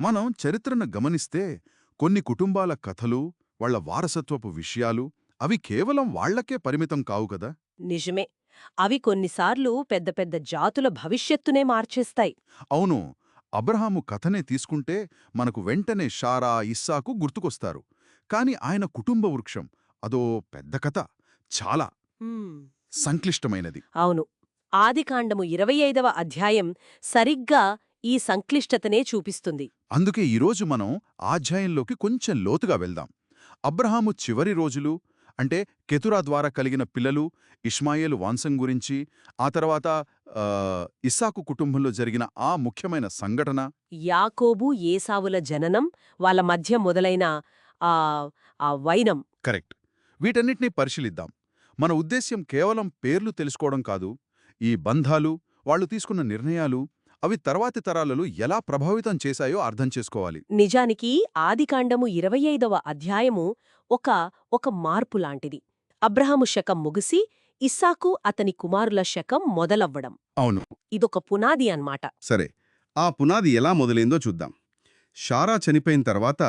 మనం చరిత్రను గమనిస్తే కొన్ని కుటుంబాల కథలు, వాళ్ళ వారసత్వపు విషయాలు అవి కేవలం వాళ్లకే పరిమితం కావు కదా. నిజమే. అవి కొన్నిసార్లు పెద్ద పెద్ద జాతుల భవిష్యత్తునే మార్చేస్తాయి. అవును. అబ్రహాము కథనే తీసుకుంటే మనకు వెంటనే షారా, ఇస్సాకు గుర్తుకొస్తారు. కాని ఆయన కుటుంబ వృక్షం అదో పెద్ద కథ. చాలా హ్మ్. సంక్లిష్టమైనది. అవును. ఆదికాండము 25వ అధ్యాయం సరిగ్గా ఈ సంక్లిష్టతనే చూపిస్తుంది. అందుకే ఈరోజు మనం అధ్యాయంలోకి కొంచెం లోతుగా వెళ్దాం. అబ్రహాము చివరి రోజులు, అంటే కెతురా ద్వారా కలిగిన పిల్లలు, ఇష్మాయేలు వంశం గురించి, ఆ తర్వాత ఇస్సాకు కుటుంబంలో జరిగిన ఆ ముఖ్యమైన సంఘటన. యాకోబు, ఏసావుల జననం, వాళ్ళ మధ్య మొదలైన ఆ ఆ వైనం. కరెక్ట్. వీటన్నిటినీ పరిశీలిద్దాం. మన ఉద్దేశ్యం కేవలం పేర్లు తెలుసుకోవడం కాదు, ఈ బంధాలు, వాళ్ళు తీసుకున్న నిర్ణయాలు, అవి తర్వాతి తరాలలో ఎలా ప్రభావితం చేశాయో అర్థం చేసుకోవాలి. నిజానికి ఆదికాండము 25వ అధ్యాయము ఒక ఒక మార్పులాంటిది. అబ్రహాము శకం ముగిసి ఇస్సాకు అతని కుమారుల శకం మొదలవ్వడం. అవును. ఇదొక పునాది అన్నమాట. సరే, ఆ పునాది ఎలా మొదలైందో చూద్దాం. షారా చనిపోయిన తర్వాత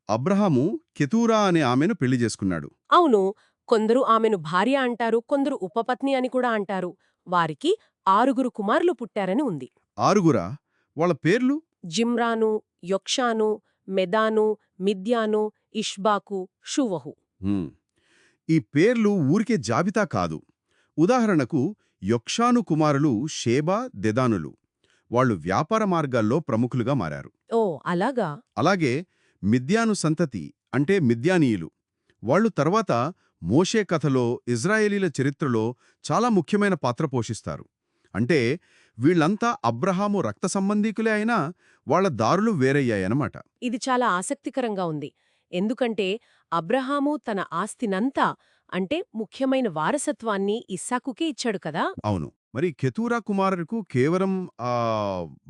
అబ్రహాము కెతూరా అనే ఆమెను పెళ్లి చేసుకున్నాడు. అవును. కొందరు ఆమెను భార్య అంటారు, కొందరు ఉపపత్ని అని కూడా అంటారు. వారికి 6 కుమారులు పుట్టారని ఉంది. ఆరుగురా? వాళ్ళ పేర్లు? జిమ్రాను, యొక్షాను, మెదాను, మిద్యాను, ఇష్బాకు, షువహు. హ్మ్. ఈ పేర్లు ఊరికే జాబితా కాదు. ఉదాహరణకు యొక్షాను కుమారులు షేబా, దెదానులు. వాళ్ళు వ్యాపార మార్గాల్లో ప్రముఖులుగా మారారు. ఓ అలాగా. అలాగే మిద్యాను సంతతి అంటే మిద్యానీయులు. వాళ్ళు తర్వాత మోషే కథలో, ఇజ్రాయేలీల చరిత్రలో చాలా ముఖ్యమైన పాత్ర పోషిస్తారు. అంటే వీళ్లంతా అబ్రహాము రక్త సంబంధీకులే అయినా వాళ్ల దారులు వేరయ్యాయన్నమాట. ఇది చాలా ఆసక్తికరంగా ఉంది. ఎందుకంటే అబ్రహాము తన ఆస్తినంతా, అంటే ముఖ్యమైన వారసత్వాన్ని ఇస్సాకుకే ఇచ్చాడు కదా. అవును. మరి కెతూరా కుమారులకు కేవలం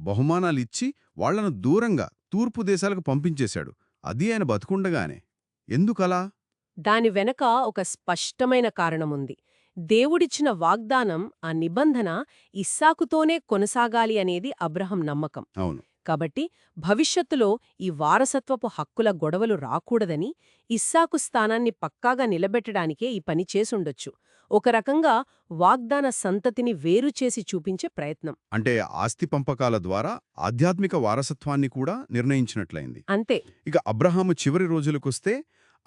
బహుమానాలిచ్చి వాళ్లను దూరంగా తూర్పు దేశాలకు పంపించేశాడు. అది ఆయన బతుకుండగానే. ఎందుకలా? దాని వెనక ఒక స్పష్టమైన కారణముంది. దేవుడిచ్చిన వాగ్దానం, ఆ నిబంధన ఇస్సాకుతోనే కొనసాగాలి అనేది అబ్రహం నమ్మకం. అవును. కాబట్టి భవిష్యత్తులో ఈ వారసత్వపు హక్కుల గొడవలు రాకూడదని ఇస్సాకు స్థానాన్ని పక్కాగా నిలబెట్టడానికే ఈ పని చేసుండొచ్చు. ఒక రకంగా వాగ్దాన సంతతిని వేరుచేసి చూపించే ప్రయత్నం. అంటే ఆస్తి పంపకాల ద్వారా ఆధ్యాత్మిక వారసత్వాన్ని కూడా నిర్ణయించినట్లయింది. అంతే. ఇక అబ్రహాము చివరి రోజులకొస్తే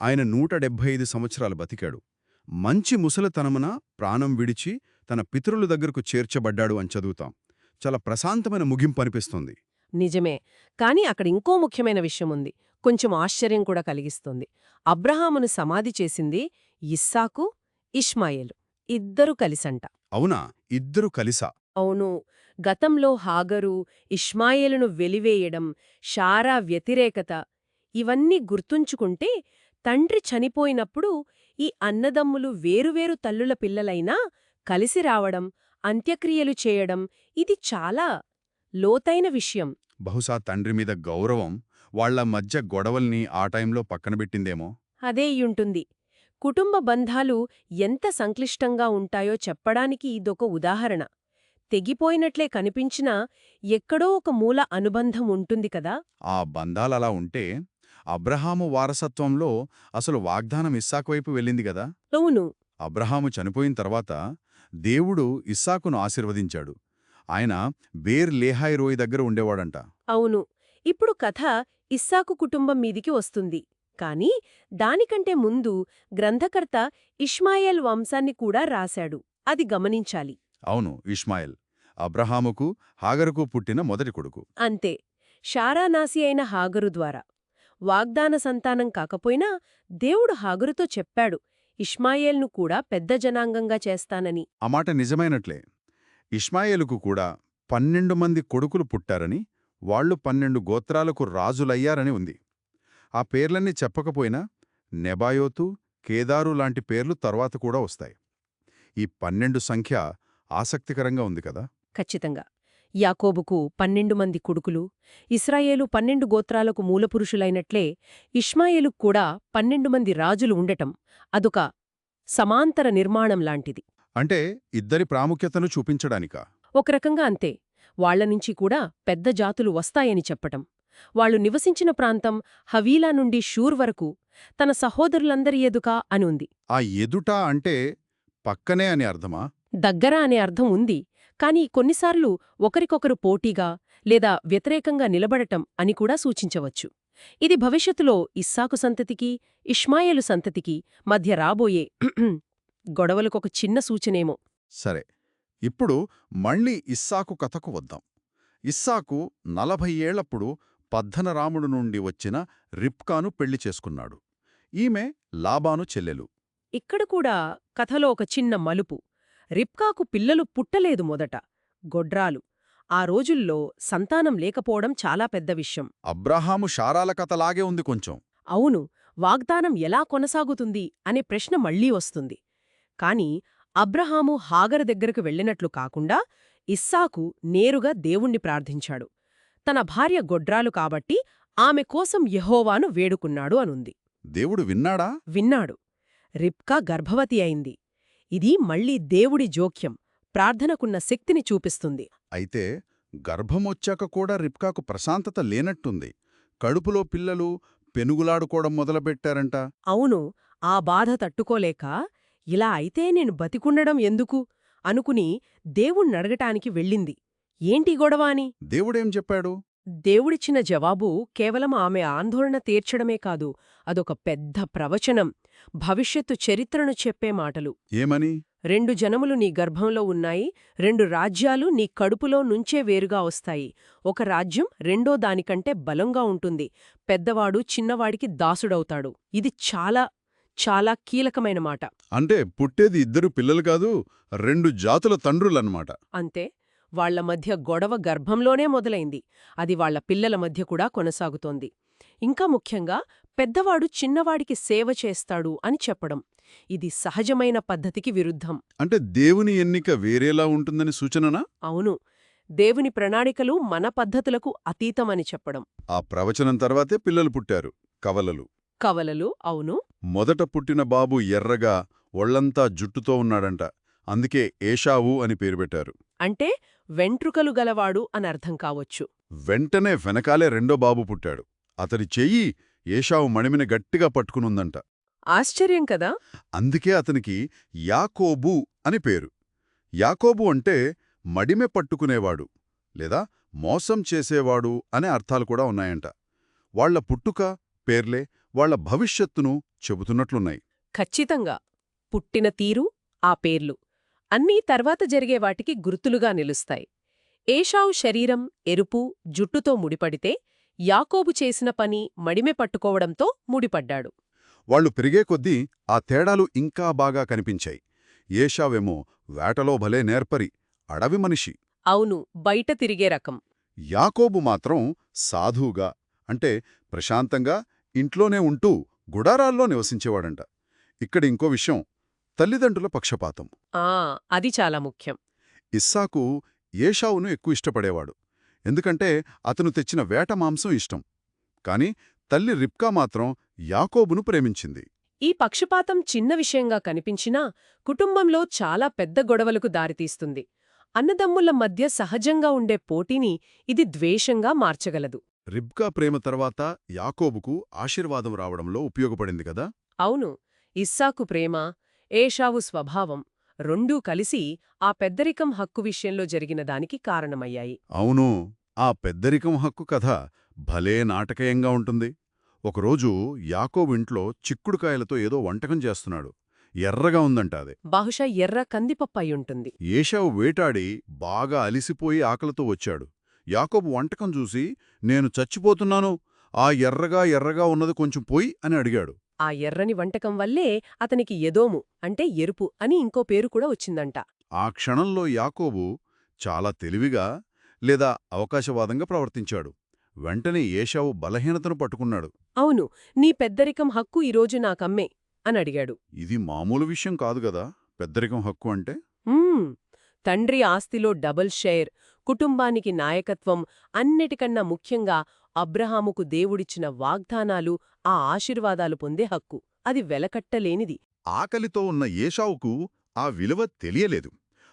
ఆయన 175 సంవత్సరాలు బతికాడు. మంచి ముసలితనమున ప్రాణం విడిచి తన పితరుల దగ్గరకు చేర్చబడ్డాడు అని చదువుతాం. చాలా ప్రశాంతమైన ముగింపు అనిపిస్తుంది. నిజమే. కాని అక్కడ ఇంకో ముఖ్యమైన విషయముంది. కొంచెం ఆశ్చర్యం కూడా కలిగిస్తుంది. అబ్రహామును సమాధి చేసింది ఇస్సాకు, ఇష్మాయేలు ఇద్దరు కలిసంట. అవునా? ఇద్దరు కలిసా? అవును. గతంలో హాగరు, ఇష్మాయేలును వెలివేయడం, షారా వ్యతిరేకత, ఇవన్నీ గుర్తుంచుకుంటే తండ్రి చనిపోయినప్పుడు ఈ అన్నదమ్ములు వేరువేరు తల్లుల పిల్లలైనా కలిసి రావడం, అంత్యక్రియలు చేయడం, ఇది చాలా లోతైన విషయం. బహుశా తండ్రి మీద గౌరవం వాళ్ల మధ్య గొడవల్ని ఆ టైంలో పక్కనబెట్టిందేమో. అదే యుంటుంది. కుటుంబ బంధాలు ఎంత సంక్లిష్టంగా ఉంటాయో చెప్పడానికి ఇదొక ఉదాహరణ. తెగిపోయినట్లే కనిపించినా ఎక్కడో ఒక మూల అనుబంధం ఉంటుంది కదా. ఆ బంధాలలా ఉంటే అబ్రహాము వారసత్వంలో అసలు వాగ్దానం ఇస్సాకు వైపు వెళ్ళింది గదా. అవును. అబ్రహాము చనిపోయిన తర్వాత దేవుడు ఇస్సాకును ఆశీర్వదించాడు. ఆయన బేర్ లేహాయ్ రోయ్ దగ్గర ఉండేవాడంట. అవును. ఇప్పుడు కథ ఇస్సాకు కుటుంబం మీదికి వస్తుంది. కాని దానికంటే ముందు గ్రంథకర్త ఇష్మాయేల్ వంశాన్ని కూడా రాశాడు. అది గమనించాలి. అవును, ఇష్మాయేల్ అబ్రహాముకు, హాగరుకు పుట్టిన మొదటి కొడుకు. అంతే. షారానాసి అయిన హాగరు ద్వారా. వాగ్దాన సంతానం కాకపోయినా దేవుడు హాగరుతో చెప్పాడు, ఇష్మాయేల్ను కూడా పెద్ద జనాంగంగా చేస్తానని. ఆ మాట నిజమైనట్లే. ఇష్మాయేలుకు కూడా 12 మంది కొడుకులు పుట్టారని, వాళ్లు 12 గోత్రాలకు రాజులయ్యారని ఉంది. ఆ పేర్లన్నీ చెప్పకపోయినా నెబాయోతు, కేదారు లాంటి పేర్లు తర్వాత కూడా వస్తాయి. ఈ 12 సంఖ్య ఆసక్తికరంగా ఉంది కదా. ఖచ్చితంగా. యాకోబుకు 12 మంది కొడుకులు, ఇస్రాయేలు 12 గోత్రాలకు మూలపురుషులైనట్లే ఇష్మాయేలుకు కూడా 12 మంది రాజులు ఉండటం అదొక సమాంతర నిర్మాణంలాంటిది. అంటే ఇద్దరి ప్రాముఖ్యతను చూపించడానికా? ఒక రకంగా అంతే. వాళ్లనుంచి కూడా పెద్ద జాతులు వస్తాయని చెప్పటం. వాళ్ళు నివసించిన ప్రాంతం హవీలా నుండి షూర్ వరకు తన సహోదరులందరి ఎదుక అని ఉంది. ఆ ఎదుట అంటే పక్కనే అని అర్థమా? దగ్గర అనే అర్థం ఉంది, కానీ కొన్నిసార్లు ఒకరికొకరు పోటీగా లేదా వ్యతిరేకంగా నిలబడటం అని కూడా సూచించవచ్చు. ఇది భవిష్యత్తులో ఇస్సాకు సంతతికి, ఇష్మాయేలు సంతతికి మధ్య రాబోయే గొడవలకొక చిన్న సూచనేమో. సరే, ఇప్పుడు మళ్ళీ ఇస్సాకు కథకు వద్దాం. ఇస్సాకు 40 ఏళ్లప్పుడు పద్దనరాముడు నుండి వచ్చిన రిబ్కాను పెళ్లి చేసుకున్నాడు. ఈమె లాబాను చెల్లెలు. ఇక్కడ కూడా కథలో ఒక చిన్న మలుపు. రిబ్కాకు పిల్లలు పుట్టలేదు మొదట. గొడ్రాలు. ఆ రోజుల్లో సంతానం లేకపోవడం చాలా పెద్ద విషయం. అబ్రాహాము షారాల కథలాగే ఉంది కొంచెం. అవును, వాగ్దానం ఎలా కొనసాగుతుంది అనే ప్రశ్న మళ్లీ వస్తుంది. కాని అబ్రహాము హాగరు దగ్గరకు వెళ్ళినట్లు కాకుండా ఇస్సాకు నేరుగా దేవుణ్ణి ప్రార్థించాడు. తన భార్య గొడ్రాలు కాబట్టి ఆమె కోసం యెహోవాను వేడుకున్నాడు అనుంది. దేవుడు విన్నాడా? విన్నాడు. రిబ్కా గర్భవతి అయింది. ఇది మళ్లీ దేవుడి జోక్యం, ప్రార్థనకున్న శక్తిని చూపిస్తుంది. అయితే గర్భమొచ్చాక కూడా రిబ్కాకు ప్రశాంతత లేనట్టుంది. కడుపులో పిల్లలు పెనుగులాడుకోవడం మొదలుపెట్టారంట. అవును, ఆ బాధ తట్టుకోలేక ఇలా అయితే నేను బతికుండడం ఎందుకు అనుకుని దేవుణ్ణడగటానికి వెళ్ళింది. ఏంటి గొడవ అని? దేవుడేం చెప్పాడు? దేవుడిచ్చిన జవాబు కేవలం ఆమె ఆందోళన తీర్చడమే కాదు, అదొక పెద్ద ప్రవచనం, భవిష్యత్తు చరిత్రను చెప్పే మాటలు. ఏమని? 2 జనములు నీ గర్భంలో ఉన్నాయి, 2 రాజ్యాలు నీ కడుపులో నుంచే వేరుగా వస్తాయి. ఒక రాజ్యం రెండో దానికంటే బలంగా ఉంటుంది. పెద్దవాడు చిన్నవాడికి దాసుడవుతాడు. ఇది చాలా చాలా కీలకమైన మాట. అంటే పుట్టేది 2 పిల్లలు కాదు, 2 జాతుల తండ్రులన్నమాట. అంతే, వాళ్ల మధ్య గొడవ గర్భంలోనే మొదలైంది. అది వాళ్ల పిల్లల మధ్య కూడా కొనసాగుతోంది. ఇంకా ముఖ్యంగా పెద్దవాడు చిన్నవాడికి సేవ చేస్తాడు అని చెప్పడం. ఇది సహజమైన పద్ధతికి విరుద్ధం. అంటే దేవుని ఎన్నిక వేరేలా ఉంటుందని సూచననా? అవును, దేవుని ప్రణాళికలు మన పద్ధతులకు అతీతమని చెప్పడం. ఆ ప్రవచనం తర్వాతే పిల్లలు పుట్టారు, కవలలు. కవలలు, అవును. మొదట పుట్టిన బాబు ఎర్రగా ఒళ్లంతా జుట్టుతో ఉన్నాడంట. అందుకే ఏషావు అని పేరు పెట్టారు. అంటే వెంట్రుకలు గలవాడు అనర్థం కావచ్చు. వెంటనే వెనకాలే రెండో బాబు పుట్టాడు. అతడి చెయ్యి ఏషావు మణిమిని గట్టిగా పట్టుకునుందంట. ఆశ్చర్యం కదా. అందుకే అతనికి యాకోబు అని పేరు. యాకోబు అంటే మడిమె పట్టుకునేవాడు లేదా మోసం చేసేవాడు అనే అర్థాలు కూడా ఉన్నాయంట. వాళ్ల పుట్టుక, పేర్లే వాళ్ల భవిష్యత్తును చెబుతున్నట్లున్నాయి. ఖచ్చితంగా. పుట్టిన తీరు, ఆ పేర్లు అన్నీ తర్వాత జరిగే వాటికి గుర్తులుగా నిలుస్తాయి. ఏషావు శరీరం ఎరుపు, జుట్టుతో ముడిపడితే, యాకోబు చేసిన పని మడిమె పట్టుకోవడంతో ముడిపడ్డాడు. వాళ్లు పెరిగే కొద్దీ ఆ తేడాలు ఇంకా బాగా కనిపించాయి. ఏషావేమో వేటలో భలే నేర్పరి, అడవి మనిషి. అవును, బయట తిరిగే రకం. యాకోబు మాత్రం సాధువుగా, అంటే ప్రశాంతంగా ఇంట్లోనే ఉంటూ గుడారాల్లో నివసించేవాడంట. ఇక్కడ ఇంకో విషయం, తల్లిదండ్రుల పక్షపాతం. అది చాలా ముఖ్యం. ఇస్సాకు ఏషావును ఎక్కువ ఇష్టపడేవాడు, ఎందుకంటే అతను తెచ్చిన వేట మాంసం ఇష్టం. కాని తల్లి రిబ్కా మాత్రం యాకోబును ప్రేమించింది. ఈ పక్షపాతం చిన్న విషయంగా కనిపించినా కుటుంబంలో చాలా పెద్ద గొడవలకు దారితీస్తుంది. అన్నదమ్ముల మధ్య సహజంగా ఉండే పోటీని ఇది ద్వేషంగా మార్చగలదు. రిబ్కా ప్రేమ తర్వాత యాకోబుకు ఆశీర్వాదం రావడంలో ఉపయోగపడింది కదా. అవును, ఇస్సాకు ప్రేమ, ఏషావు స్వభావం రెండూ కలిసి ఆ పెద్దరికం హక్కు విషయంలో జరిగిన దానికి కారణమయ్యాయి. అవును, ఆ పెద్దరికం హక్కు కథ భలే నాటకీయంగా ఉంటుంది. ఒకరోజు యాకోబు ఇంట్లో చిక్కుడుకాయలతో ఏదో వంటకం చేస్తున్నాడు. ఎర్రగా ఉందంట అది. బహుశా ఎర్ర కందిపప్పయ్యుంటుంది. ఏషావు వేటాడి బాగా అలిసిపోయి ఆకలితో వచ్చాడు. యాకోబు వంటకం చూసి, నేను చచ్చిపోతున్నాను, ఆ ఎర్రగా ఉన్నది కొంచెం పోయి అని అడిగాడు. ఆ ఎర్రని వంటకం వల్లే అతనికి ఎదోము అంటే ఎరుపు అని ఇంకో పేరు కూడా వచ్చిందంట. ఆ క్షణంలో యాకోబు చాలా తెలివిగా లేదా అవకాశవాదంగా ప్రవర్తించాడు. వెంటనే ఏషావు బలహీనతను పట్టుకున్నాడు. అవును, నీ పెద్దరికం హక్కు ఈరోజు నాకమ్మే అని అడిగాడు. ఇది మామూలు విషయం కాదు గదా, పెద్దరికం హక్కు అంటే. తండ్రి ఆస్తిలో డబుల్ షేర్, కుటుంబానికి నాయకత్వం, అన్నిటికన్నా ముఖ్యంగా అబ్రహాముకు దేవుడిచ్చిన వాగ్దానాలు, ఆ ఆశీర్వాదాలు పొందే హక్కు, అది వెలకట్టలేనిది. ఆకలితో ఉన్న ఏషావుకు ఆ విలువ తెలియలేదు.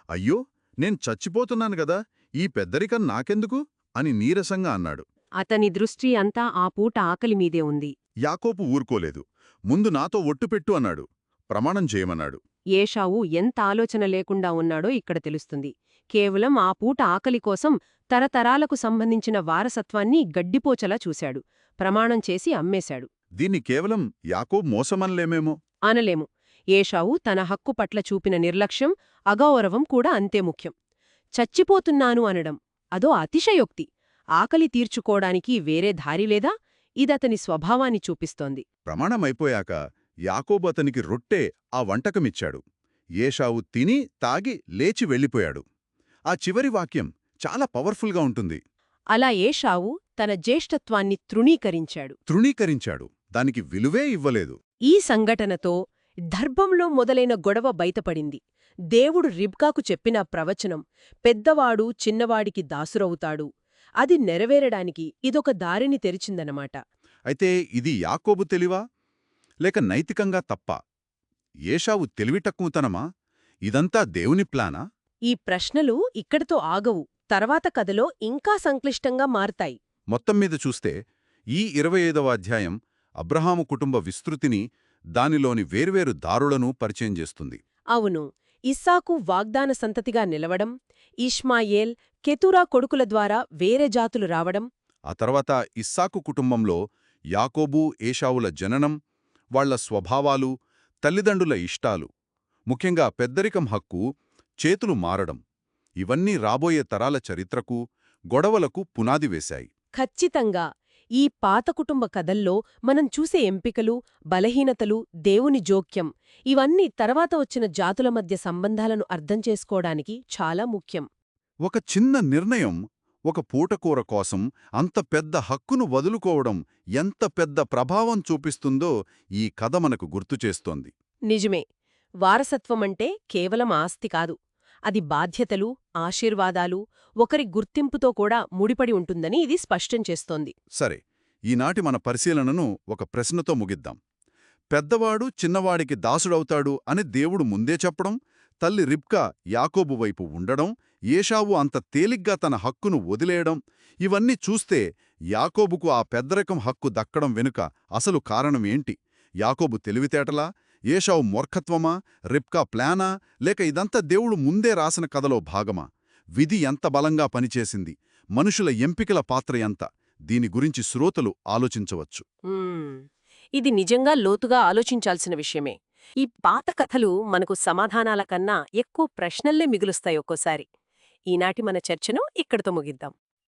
అయ్యో, నేను చచ్చిపోతున్నాను గదా, ఈ పెద్దరికం నాకెందుకు అని నీరసంగా అన్నాడు. అతని దృష్టి అంతా ఆ పూట ఆకలి మీదే ఉంది. యాకోబు ఊరుకోలేదు. ముందు నాతో ఒట్టు పెట్టు అన్నాడు. ప్రమాణం చేయమన్నాడు. ఏషావు ఎంత ఆలోచన లేకుండా ఉన్నాడో ఇక్కడ తెలుస్తుంది. కేవలం ఆ పూట ఆకలి కోసం తరతరాలకు సంబంధించిన వారసత్వాన్ని గడ్డిపోచలా చూశాడు. ప్రమాణం చేసి అమ్మేశాడు. దీన్ని కేవలం యాకోబు మోసమనలేమేమో. అనలేము. ఏషావు తన హక్కు పట్ల చూపిన నిర్లక్ష్యం, అగౌరవం కూడా అంతే ముఖ్యం. చచ్చిపోతున్నాను అనడం అదో అతిశయోక్తి. ఆకలి తీర్చుకోడానికి వేరే దారిలేదా? ఇదతని స్వభావాన్ని చూపిస్తోంది. ప్రమాణమైపోయాక యాకోబు అతనికి రొట్టె ఆ వంటకమిచ్చాడు. ఏషావు తిని తాగి లేచి వెళ్ళిపోయాడు. ఆ చివరి వాక్యం చాలా పవర్ఫుల్గా ఉంటుంది. అలా ఏషావు తన జ్యేష్ఠత్వాన్ని తృణీకరించాడు. తృణీకరించాడు. దానికి విలువే ఇవ్వలేదు. ఈ సంఘటనతో దర్భంలో మొదలైన గొడవ బయటపడింది. దేవుడు రిబ్కాకు చెప్పిన ప్రవచనం, పెద్దవాడు చిన్నవాడికి దాసురవుతాడు, అది నెరవేరడానికి ఇదొక దారిని తెరిచిందనమాట. అయితే ఇది యాకోబు తెలివా? లేక నైతికంగా తప్పా? ఏషావు తెలివితక్కువతనమా? ఇదంతా దేవుని ప్లానా? ఈ ప్రశ్నలు ఇక్కడితో ఆగవు. తర్వాత కథలో ఇంకా సంక్లిష్టంగా మారతాయి. మొత్తం మీద చూస్తే ఈ 25వ అధ్యాయం అబ్రహాము కుటుంబ విస్తృతిని, దానిలోని వేర్వేరు దారులను పరిచయం చేస్తుంది. అవును, ఇస్సాకు వాగ్దాన సంతతిగా నిలవడం, ఇష్మాయేల్, కెతురా కొడుకుల ద్వారా వేరే జాతులు రావడం, ఆ తర్వాత ఇస్సాకు కుటుంబంలో యాకోబు, ఏషావుల జననం, వాళ్ల స్వభావాలు, తల్లిదండ్రుల ఇష్టాలు, ముఖ్యంగా పెద్దరికం హక్కు, చేతులు మారడం, ఇవన్నీ రాబోయే తరాల చరిత్రకు, గొడవలకు పునాది వేశాయి. ఖచ్చితంగా ఈ పాత కుటుంబ కథల్లో మనం చూసే ఎంపికలు, బలహీనతలు, దేవుని జోక్యం, ఇవన్నీ తర్వాత వచ్చిన జాతుల మధ్య సంబంధాలను అర్థం చేసుకోవడానికి చాలా ముఖ్యం. ఒక చిన్న నిర్ణయం, ఒక పూటకూర కోసం అంత పెద్ద హక్కును వదులుకోవడం ఎంత పెద్ద ప్రభావం చూపిస్తుందో ఈ కథ మనకు గుర్తుచేస్తోంది. నిజమే. వారసత్వమంటే కేవలం ఆస్తి కాదు. అది బాధ్యతలు, ఆశీర్వాదాలు, ఒకరి గుర్తింపుతో కూడా ముడిపడి ఉంటుందని ఇది స్పష్టం చేస్తోంది. సరే, ఈనాటి మన పరిశీలనను ఒక ప్రశ్నతో ముగిద్దాం. పెద్దవాడు చిన్నవాడికి దాసుడవుతాడు అని దేవుడు ముందే చెప్పడం, తల్లి రిబ్కా యాకోబు వైపు ఉండడం, ఏషావు అంత తేలిగ్గా తన హక్కును వదిలేయడం, ఇవన్నీ చూస్తే యాకోబుకు ఆ పెద్దరకం హక్కు దక్కడం వెనుక అసలు కారణమేంటి? యాకోబు తెలివితేటలా? ఏషావు మూర్ఖత్వమా? రిబ్కా ప్లానా? లేక ఇదంతా దేవుడు ముందే రాసిన కథలో భాగమా? విధి ఎంత బలంగా పనిచేసింది? మనుషుల ఎంపికల పాత్ర ఎంత? దీని గురించి శ్రోతలు ఆలోచించవచ్చు. ఇది నిజంగా లోతుగా ఆలోచించాల్సిన విషయమే. ఈ పాత కథలు మనకు సమాధానాల కన్నా ఎక్కువ ప్రశ్నల్లే మిగులుస్తాయి ఒక్కోసారి. ఈనాటి మన చర్చను ఇక్కడితో ముగిద్దాం.